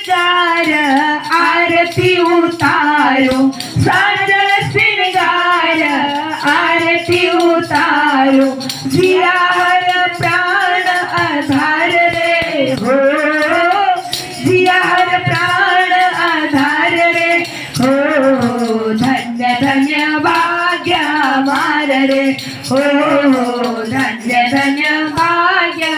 श्रृंगार आरती उतारो साजन श्रृंगार आरती उतारो जियार प्राण आधार रे हो जियार प्राण आधार रे हो धन्य धन्य भाग्य मार रे हो धन्य धन्य भाग्य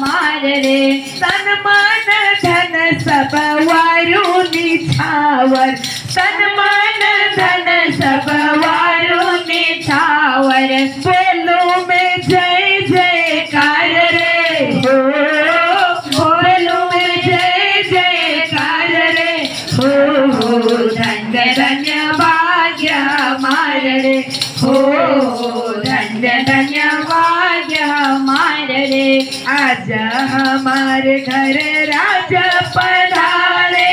मार रे सन्मान धन सब वारुनी छावर सन्मान धन सब वारुनी छावर बोलो में जय जयकार रे हो बोलो में जय जयकार रे हो धन्य धन्य भाग्य मार रे हो धन्य धन्य भाग्य मार रे आज हमारे घर राजा पधारे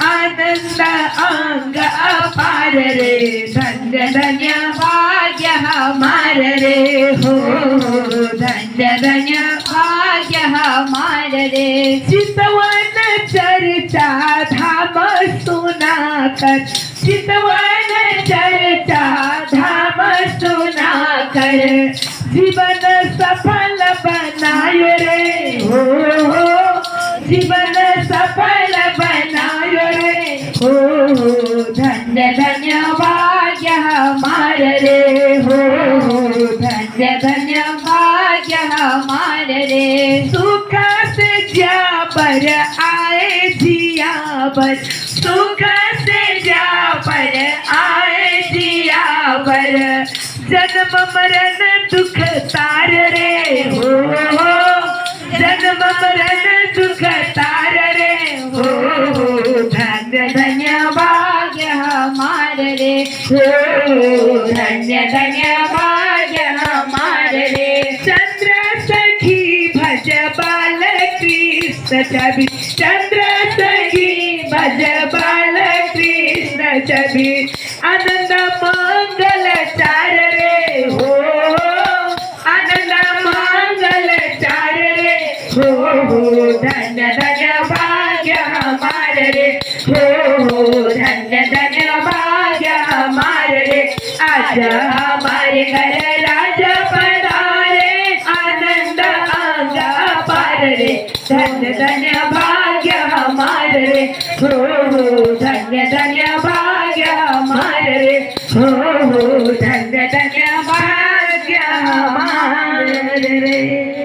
आनंद अंग अपार रे धन्य धन्य भाग्य हमार रे हो धन्य धन्य भाग्य हमार रे चितवन चर्चा धाम सुनाकर चितवन चर्चा धाम सुनाकर जीवन सफल बनायो रे हो जीवन सफल बनायो रे हो धन्य धन्य भाग्य हमार रे हो धन्य धन्य भाग्य हमार रे सुख से जा पर आए जिया पर सुख से जा पर आए जिया पर जन्म मरण दुख तार रे हो जन्म मरण दुख तार रे हो धन्य धन्य भाग्य हमार रे हो धन्य धन्य भाग्य हमार रे चंद्र सखी भज बाल कृष्ण छवि चंद्र सखी भज बाल कृष्ण छवि आनंद मंगल चार रे हो आनंद मंगल चार रे हो धन्य धन्य भाग्य हमार रे हो धन्य धन्य भाग्य हमार रे आज हमारे घर राजा पधारे आनंद अंग अपार रे धन्य धन्य भाग्य हमार रे हो धन्य धन्य भाग्य हमार रे हो धन्य धन्य भाग्य हमार रे।